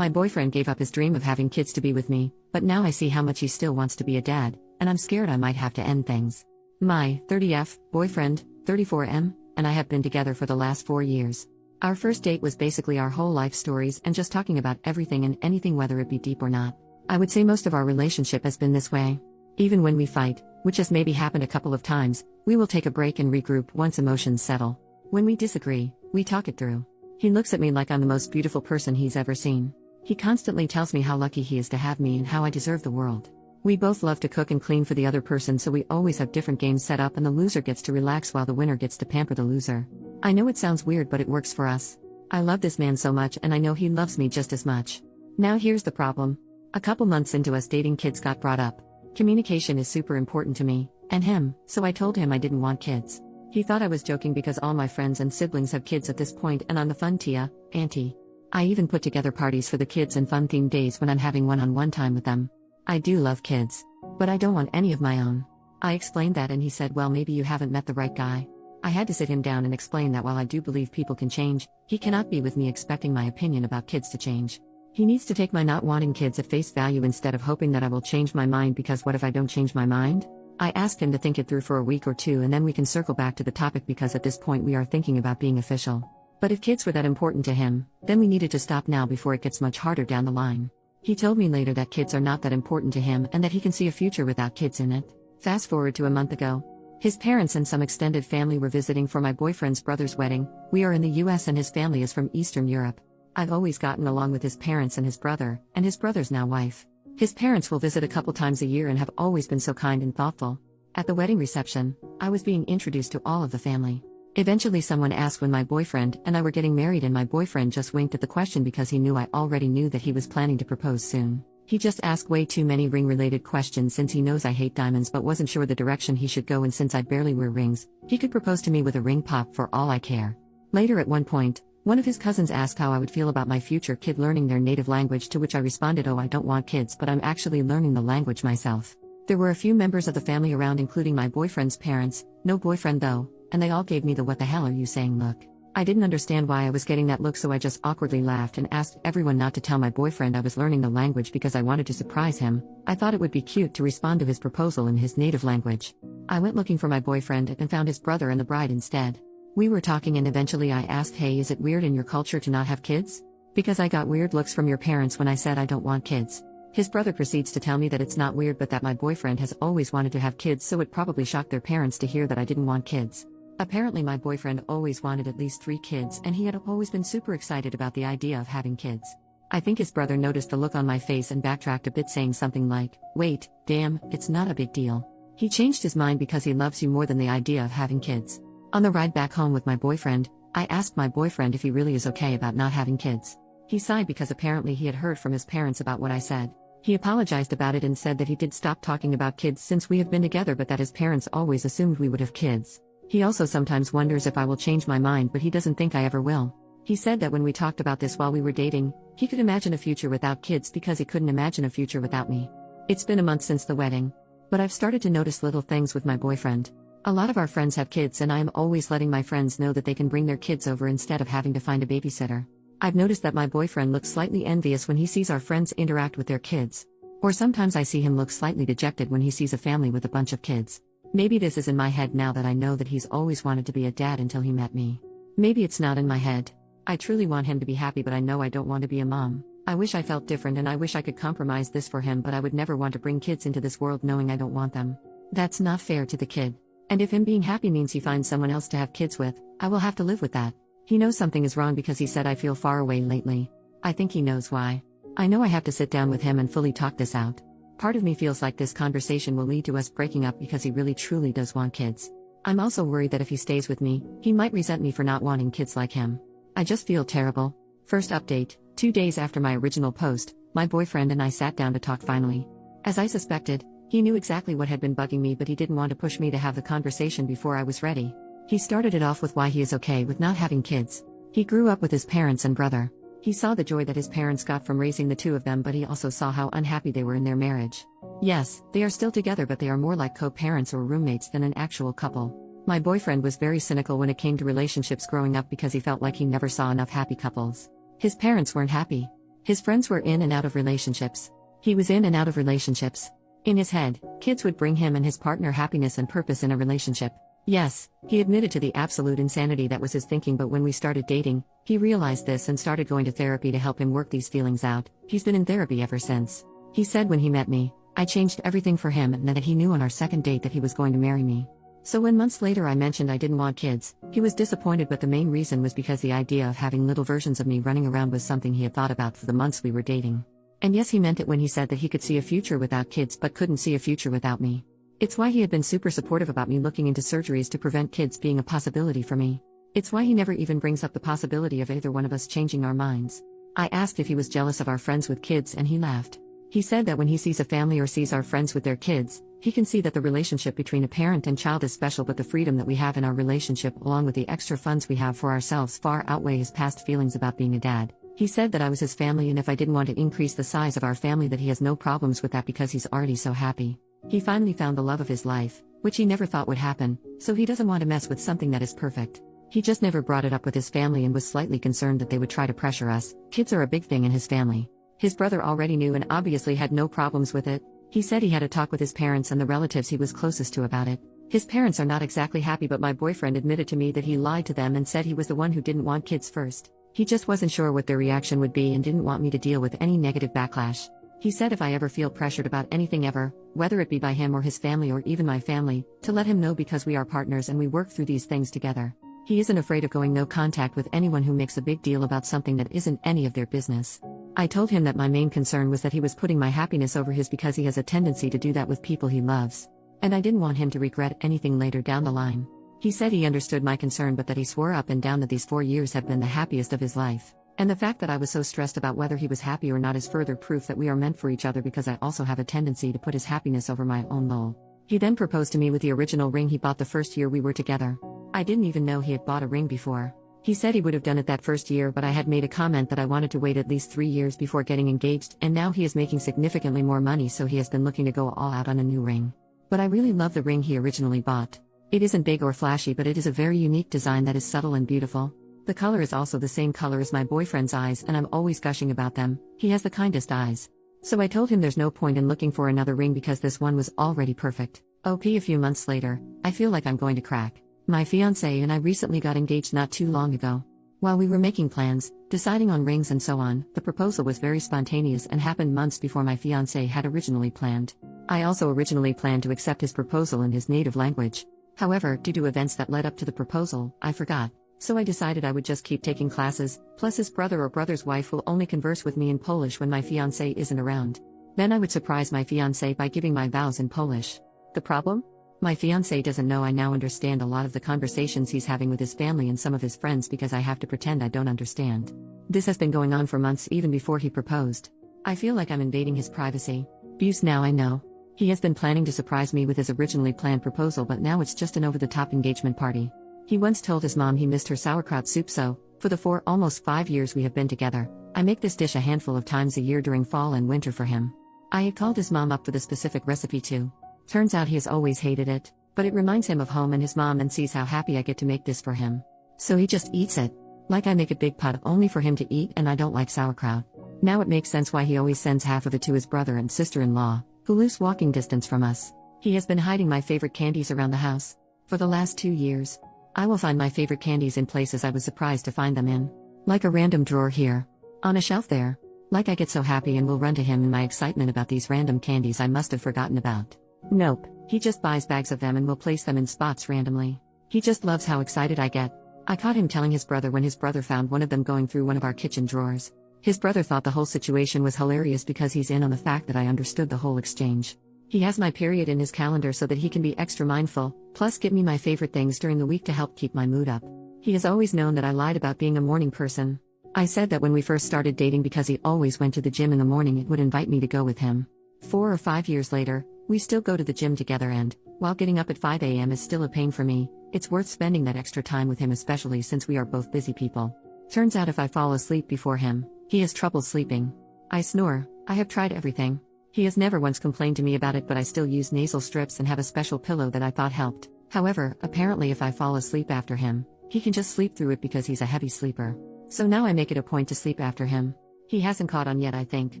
My boyfriend gave up his dream of having kids to be with me, but now I see how much he still wants to be a dad, and I'm scared I might have to end things. My 30F boyfriend, 34M, and I have been together for the last 4 years. Our first date was basically our whole life stories and just talking about everything and anything, whether it be deep or not. I would say most of our relationship has been this way. Even when we fight, which has maybe happened a couple of times, we will take a break and regroup once emotions settle. When we disagree, we talk it through. He looks at me like I'm the most beautiful person he's ever seen. He constantly tells me how lucky he is to have me and how I deserve the world. We both love to cook and clean for the other person, so we always have different games set up and the loser gets to relax while the winner gets to pamper the loser. I know it sounds weird, but it works for us. I love this man so much and I know he loves me just as much. Now here's the problem. A couple months into us dating, kids got brought up. Communication is super important to me, and him, so I told him I didn't want kids. He thought I was joking because all my friends and siblings have kids at this point and I'm the fun tia, auntie. I even put together parties for the kids and fun themed days when I'm having one-on-one time with them. I do love kids, but I don't want any of my own. I explained that and he said, well, maybe you haven't met the right guy. I had to sit him down and explain that while I do believe people can change, he cannot be with me expecting my opinion about kids to change. He needs to take my not wanting kids at face value instead of hoping that I will change my mind, because what if I don't change my mind? I asked him to think it through for a week or two and then we can circle back to the topic, because at this point we are thinking about being official. But if kids were that important to him, then we needed to stop now before it gets much harder down the line. He told me later that kids are not that important to him and that he can see a future without kids in it. Fast forward to a month ago. His parents and some extended family were visiting for my boyfriend's brother's wedding. We are in the US and his family is from Eastern Europe. I've always gotten along with his parents and his brother's now wife. His parents will visit a couple times a year and have always been so kind and thoughtful. At the wedding reception, I was being introduced to all of the family. Eventually someone asked when my boyfriend and I were getting married, and my boyfriend just winked at the question because he knew I already knew that he was planning to propose soon. He just asked way too many ring-related questions since he knows I hate diamonds but wasn't sure the direction he should go, and since I barely wear rings, he could propose to me with a ring pop for all I care. Later at one point, one of his cousins asked how I would feel about my future kid learning their native language, to which I responded, oh, I don't want kids, but I'm actually learning the language myself. There were a few members of the family around, including my boyfriend's parents, no boyfriend though, and they all gave me the what the hell are you saying look. I didn't understand why I was getting that look, so I just awkwardly laughed and asked everyone not to tell my boyfriend I was learning the language because I wanted to surprise him. I thought it would be cute to respond to his proposal in his native language. I went looking for my boyfriend and found his brother and the bride instead. We were talking and eventually I asked, hey, is it weird in your culture to not have kids? Because I got weird looks from your parents when I said I don't want kids. His brother proceeds to tell me that it's not weird but that my boyfriend has always wanted to have kids, so it probably shocked their parents to hear that I didn't want kids. Apparently my boyfriend always wanted at least 3 kids and he had always been super excited about the idea of having kids. I think his brother noticed the look on my face and backtracked a bit, saying something like, wait, damn, it's not a big deal. He changed his mind because he loves you more than the idea of having kids. On the ride back home with my boyfriend, I asked my boyfriend if he really is okay about not having kids. He sighed because apparently he had heard from his parents about what I said. He apologized about it and said that he did stop talking about kids since we have been together, but that his parents always assumed we would have kids. He also sometimes wonders if I will change my mind, but he doesn't think I ever will. He said that when we talked about this while we were dating, he could imagine a future without kids because he couldn't imagine a future without me. It's been a month since the wedding, but I've started to notice little things with my boyfriend. A lot of our friends have kids and I am always letting my friends know that they can bring their kids over instead of having to find a babysitter. I've noticed that my boyfriend looks slightly envious when he sees our friends interact with their kids. Or sometimes I see him look slightly dejected when he sees a family with a bunch of kids. Maybe this is in my head now that I know that he's always wanted to be a dad until he met me. Maybe it's not in my head. I truly want him to be happy, but I know I don't want to be a mom. I wish I felt different and I wish I could compromise this for him, but I would never want to bring kids into this world knowing I don't want them. That's not fair to the kid. And if him being happy means he finds someone else to have kids with, I will have to live with that. He knows something is wrong because he said I feel far away lately. I think he knows why. I know I have to sit down with him and fully talk this out. Part of me feels like this conversation will lead to us breaking up because he really truly does want kids. I'm also worried that if he stays with me, he might resent me for not wanting kids like him. I just feel terrible. First update, 2 days after my original post, my boyfriend and I sat down to talk finally. As I suspected, he knew exactly what had been bugging me, but he didn't want to push me to have the conversation before I was ready. He started it off with why he is okay with not having kids. He grew up with his parents and brother. He saw the joy that his parents got from raising the 2 of them, but he also saw how unhappy they were in their marriage. Yes, they are still together, but they are more like co-parents or roommates than an actual couple. My boyfriend was very cynical when it came to relationships growing up because he felt like he never saw enough happy couples. His parents weren't happy. His friends were in and out of relationships. He was in and out of relationships. In his head, kids would bring him and his partner happiness and purpose in a relationship. Yes, he admitted to the absolute insanity that was his thinking, but when we started dating, he realized this and started going to therapy to help him work these feelings out. He's been in therapy ever since. He said when he met me, I changed everything for him and that he knew on our second date that he was going to marry me. So when months later I mentioned I didn't want kids, he was disappointed, but the main reason was because the idea of having little versions of me running around was something he had thought about for the months we were dating. And yes, he meant it when he said that he could see a future without kids but couldn't see a future without me. It's why he had been super supportive about me looking into surgeries to prevent kids being a possibility for me. It's why he never even brings up the possibility of either one of us changing our minds. I asked if he was jealous of our friends with kids and he laughed. He said that when he sees a family or sees our friends with their kids, he can see that the relationship between a parent and child is special, but the freedom that we have in our relationship along with the extra funds we have for ourselves far outweigh his past feelings about being a dad. He said that I was his family and if I didn't want to increase the size of our family that he has no problems with that because he's already so happy. He finally found the love of his life, which he never thought would happen, so he doesn't want to mess with something that is perfect. He just never brought it up with his family and was slightly concerned that they would try to pressure us. Kids are a big thing in his family. His brother already knew and obviously had no problems with it. He said he had a talk with his parents and the relatives he was closest to about it. His parents are not exactly happy, but my boyfriend admitted to me that he lied to them and said he was the one who didn't want kids first. He just wasn't sure what their reaction would be and didn't want me to deal with any negative backlash. He said if I ever feel pressured about anything ever, whether it be by him or his family or even my family, to let him know because we are partners and we work through these things together. He isn't afraid of going no contact with anyone who makes a big deal about something that isn't any of their business. I told him that my main concern was that he was putting my happiness over his because he has a tendency to do that with people he loves. And I didn't want him to regret anything later down the line. He said he understood my concern but that he swore up and down that these 4 years have been the happiest of his life. And the fact that I was so stressed about whether he was happy or not is further proof that we are meant for each other because I also have a tendency to put his happiness over my own lol. He then proposed to me with the original ring he bought the first year we were together. I didn't even know he had bought a ring before. He said he would have done it that first year, but I had made a comment that I wanted to wait at least 3 years before getting engaged, and now he is making significantly more money, so he has been looking to go all out on a new ring. But I really love the ring he originally bought. It isn't big or flashy, but it is a very unique design that is subtle and beautiful. The color is also the same color as my boyfriend's eyes and I'm always gushing about them. He has the kindest eyes. So I told him there's no point in looking for another ring because this one was already perfect. OP a few months later, I feel like I'm going to crack. My fiancé and I recently got engaged not too long ago. While we were making plans, deciding on rings and so on, the proposal was very spontaneous and happened months before my fiancé had originally planned. I also originally planned to accept his proposal in his native language. However, due to events that led up to the proposal, I forgot. So I decided I would just keep taking classes, plus his brother or brother's wife will only converse with me in Polish when my fiancé isn't around. Then I would surprise my fiancé by giving my vows in Polish. The problem? My fiancé doesn't know I now understand a lot of the conversations he's having with his family and some of his friends because I have to pretend I don't understand. This has been going on for months even before he proposed. I feel like I'm invading his privacy. Abuse now I know. He has been planning to surprise me with his originally planned proposal, but now it's just an over-the-top engagement party. He once told his mom he missed her sauerkraut soup, so, for the almost 5 years we have been together, I make this dish a handful of times a year during fall and winter for him. I had called his mom up for the specific recipe too. Turns out he has always hated it, but it reminds him of home and his mom and sees how happy I get to make this for him. So he just eats it. Like I make a big pot only for him to eat and I don't like sauerkraut. Now it makes sense why he always sends half of it to his brother and sister-in-law, who lives walking distance from us. He has been hiding my favorite candies around the house. For the last 2 years. I will find my favorite candies in places I was surprised to find them in. Like a random drawer here. On a shelf there. Like I get so happy and will run to him in my excitement about these random candies I must have forgotten about. Nope, he just buys bags of them and will place them in spots randomly. He just loves how excited I get. I caught him telling his brother when his brother found one of them going through one of our kitchen drawers. His brother thought the whole situation was hilarious because he's in on the fact that I understood the whole exchange. He has my period in his calendar so that he can be extra mindful, plus get me my favorite things during the week to help keep my mood up. He has always known that I lied about being a morning person. I said that when we first started dating because he always went to the gym in the morning it would invite me to go with him. 4 or 5 years later, we still go to the gym together and, while getting up at 5 a.m. is still a pain for me, it's worth spending that extra time with him especially since we are both busy people. Turns out if I fall asleep before him, he has trouble sleeping. I snore. I have tried everything. He has never once complained to me about it, but I still use nasal strips and have a special pillow that I thought helped. However, apparently if I fall asleep after him, he can just sleep through it because he's a heavy sleeper. So now I make it a point to sleep after him. He hasn't caught on yet, I think.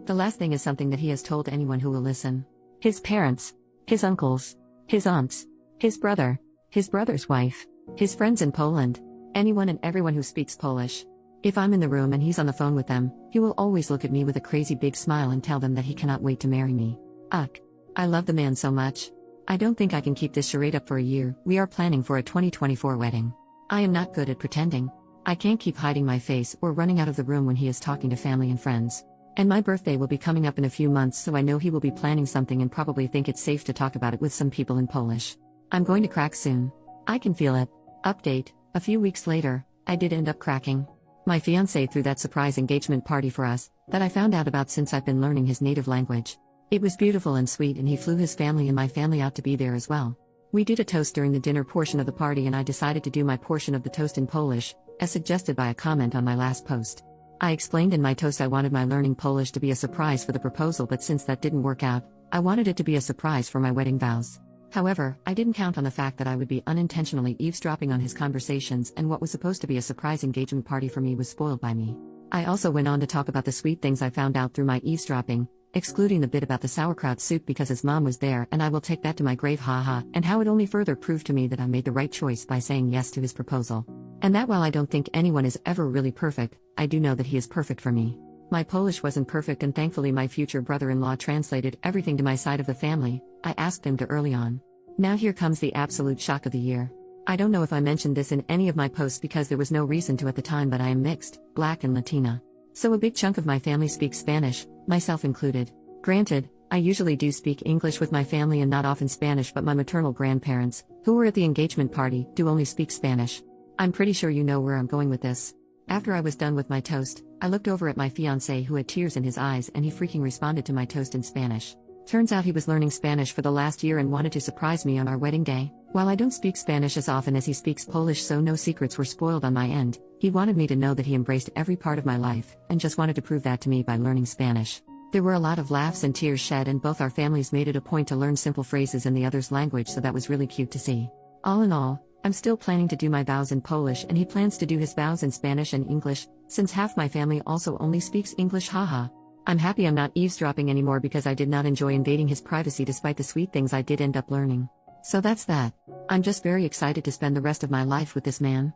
The last thing is something that he has told anyone who will listen. His parents, his uncles, his aunts, his brother, his brother's wife, his friends in Poland, anyone and everyone who speaks Polish. If I'm in the room and he's on the phone with them, he will always look at me with a crazy big smile and tell them that he cannot wait to marry me. Ugh. I love the man so much. I don't think I can keep this charade up for a year. We are planning for a 2024 wedding. I am not good at pretending. I can't keep hiding my face or running out of the room when he is talking to family and friends. And my birthday will be coming up in a few months, so I know he will be planning something and probably think it's safe to talk about it with some people in Polish. I'm going to crack soon. I can feel it. Update: a few weeks later, I did end up cracking. My fiancé threw that surprise engagement party for us, that I found out about since I've been learning his native language. It was beautiful and sweet, and he flew his family and my family out to be there as well. We did a toast during the dinner portion of the party, and I decided to do my portion of the toast in Polish, as suggested by a comment on my last post. I explained in my toast I wanted my learning Polish to be a surprise for the proposal, but since that didn't work out, I wanted it to be a surprise for my wedding vows. However, I didn't count on the fact that I would be unintentionally eavesdropping on his conversations, and what was supposed to be a surprise engagement party for me was spoiled by me. I also went on to talk about the sweet things I found out through my eavesdropping, excluding the bit about the sauerkraut soup because his mom was there, and I will take that to my grave, haha, and how it only further proved to me that I made the right choice by saying yes to his proposal. And that while I don't think anyone is ever really perfect, I do know that he is perfect for me. My Polish wasn't perfect, and thankfully my future brother-in-law translated everything to my side of the family. I asked him to early on. Now here comes the absolute shock of the year. I don't know if I mentioned this in any of my posts because there was no reason to at the time, but I am mixed, Black and Latina. So a big chunk of my family speaks Spanish, myself included. Granted, I usually do speak English with my family and not often Spanish, but my maternal grandparents, who were at the engagement party, do only speak Spanish. I'm pretty sure you know where I'm going with this. After I was done with my toast, I looked over at my fiancé who had tears in his eyes, and he freaking responded to my toast in Spanish. Turns out he was learning Spanish for the last year and wanted to surprise me on our wedding day. While I don't speak Spanish as often as he speaks Polish, so no secrets were spoiled on my end, he wanted me to know that he embraced every part of my life, and just wanted to prove that to me by learning Spanish. There were a lot of laughs and tears shed, and both our families made it a point to learn simple phrases in the other's language, so that was really cute to see. All in all, I'm still planning to do my vows in Polish, and he plans to do his vows in Spanish and English, since half my family also only speaks English, haha. I'm happy I'm not eavesdropping anymore because I did not enjoy invading his privacy despite the sweet things I did end up learning. So that's that. I'm just very excited to spend the rest of my life with this man.